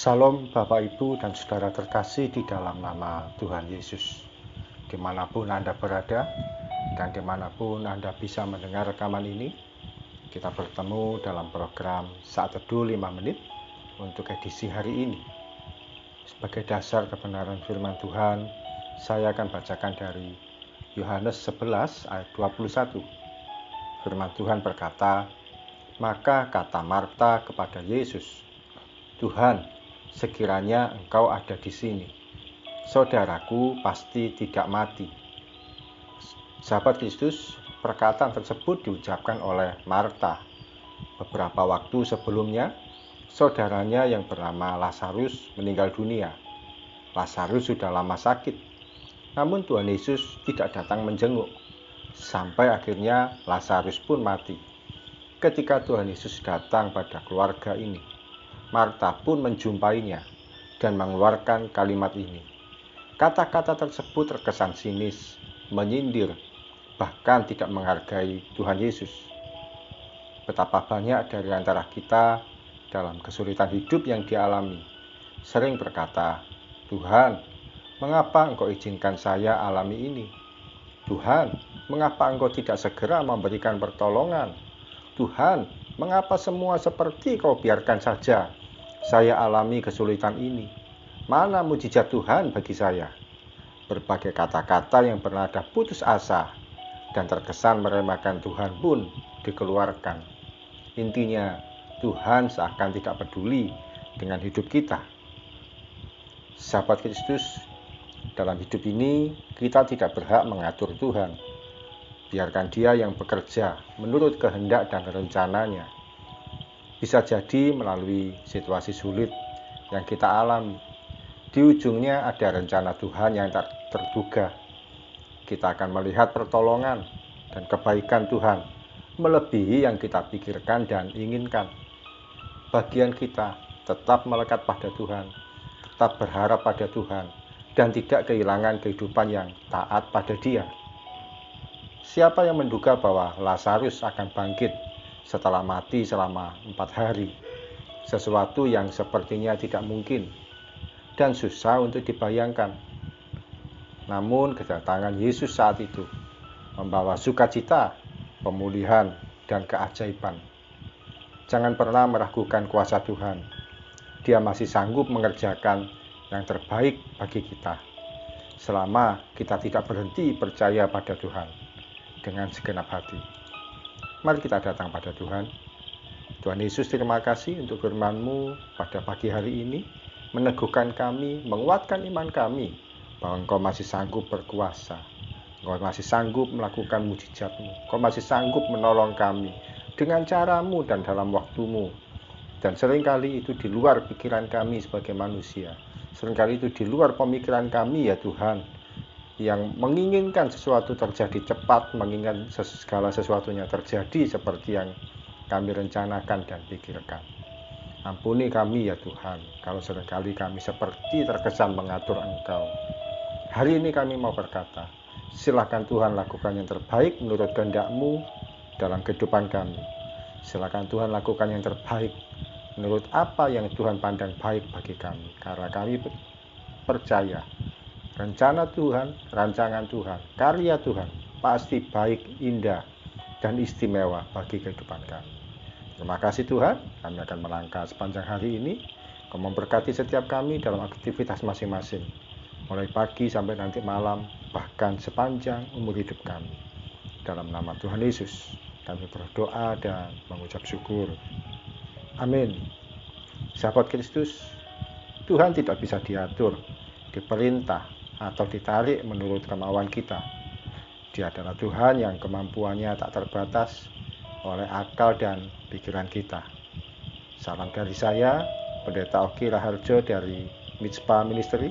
Salam Bapak Ibu dan Saudara terkasih di dalam nama Tuhan Yesus. Dimanapun Anda berada dan dimanapun Anda bisa mendengar rekaman ini, kita bertemu dalam program Saat Teduh 5 Menit untuk edisi hari ini. Sebagai dasar kebenaran firman Tuhan, saya akan bacakan dari Yohanes 11 ayat 21. Firman Tuhan berkata, "Maka kata Marta kepada Yesus, 'Tuhan, sekiranya Engkau ada di sini, saudaraku pasti tidak mati.'" Sahabat Kristus, perkataan tersebut diucapkan oleh Marta. Beberapa waktu sebelumnya, saudaranya yang bernama Lazarus meninggal dunia. Lazarus sudah lama sakit, namun Tuhan Yesus tidak datang menjenguk, sampai akhirnya Lazarus pun mati. Ketika Tuhan Yesus datang pada keluarga ini, Marta pun menjumpainya dan mengeluarkan kalimat ini. Kata-kata tersebut terkesan sinis, menyindir, bahkan tidak menghargai Tuhan Yesus. Betapa banyak dari antara kita dalam kesulitan hidup yang dialami sering berkata, "Tuhan, mengapa Engkau izinkan saya alami ini? Tuhan, mengapa Engkau tidak segera memberikan pertolongan? Tuhan, mengapa semua seperti Kau biarkan saja saya alami kesulitan ini? Mana mujizat Tuhan bagi saya?" Berbagai kata-kata yang bernada putus asa dan terkesan meremehkan Tuhan pun dikeluarkan. Intinya, Tuhan seakan tidak peduli dengan hidup kita. Sahabat Kristus, dalam hidup ini kita tidak berhak mengatur Tuhan. Biarkan Dia yang bekerja menurut kehendak dan rencananya. Bisa jadi melalui situasi sulit yang kita alami, di ujungnya ada rencana Tuhan yang tak terduga. Kita akan melihat pertolongan dan kebaikan Tuhan melebihi yang kita pikirkan dan inginkan. Bagian kita tetap melekat pada Tuhan, tetap berharap pada Tuhan, dan tidak kehilangan kehidupan yang taat pada Dia. Siapa yang menduga bahwa Lazarus akan bangkit setelah mati selama 4 hari? Sesuatu yang sepertinya tidak mungkin dan susah untuk dibayangkan. Namun kedatangan Yesus saat itu membawa sukacita, pemulihan, dan keajaiban. Jangan pernah meragukan kuasa Tuhan. Dia masih sanggup mengerjakan yang terbaik bagi kita, selama kita tidak berhenti percaya pada Tuhan dengan segenap hati. Mari kita datang pada Tuhan. Tuhan Yesus, terima kasih untuk firman-Mu pada pagi hari ini, meneguhkan kami, menguatkan iman kami, bahwa Engkau masih sanggup berkuasa. Engkau masih sanggup melakukan mujizat-Mu. Engkau masih sanggup menolong kami dengan cara-Mu dan dalam waktu-Mu. Dan seringkali itu di luar pikiran kami sebagai manusia. Seringkali itu di luar pemikiran kami ya Tuhan, yang menginginkan sesuatu terjadi cepat, menginginkan segala sesuatunya terjadi seperti yang kami rencanakan dan pikirkan. Ampuni kami ya Tuhan, kalau seringkali kami seperti terkesan mengatur Engkau. Hari ini kami mau berkata, silakan Tuhan lakukan yang terbaik menurut kehendak-Mu dalam kehidupan kami. Silakan Tuhan lakukan yang terbaik menurut apa yang Tuhan pandang baik bagi kami. Karena kami percaya rencana Tuhan, rancangan Tuhan, karya Tuhan pasti baik, indah, dan istimewa bagi kehidupan kami. Terima kasih Tuhan, kami akan melangkah sepanjang hari ini. Kau memberkati setiap kami dalam aktivitas masing-masing, mulai pagi sampai nanti malam, bahkan sepanjang umur hidup kami. Dalam nama Tuhan Yesus, kami berdoa dan mengucap syukur. Amin. Sahabat Kristus, Tuhan tidak bisa diatur, diperintah, atau ditarik menurut kemauan kita. Dia adalah Tuhan yang kemampuannya tak terbatas oleh akal dan pikiran kita. Salam dari saya, Pendeta Oki Raharjo dari Mitspa Ministry.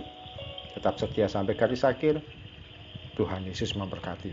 Tetap setia sampai garis akhir. Tuhan Yesus memberkati.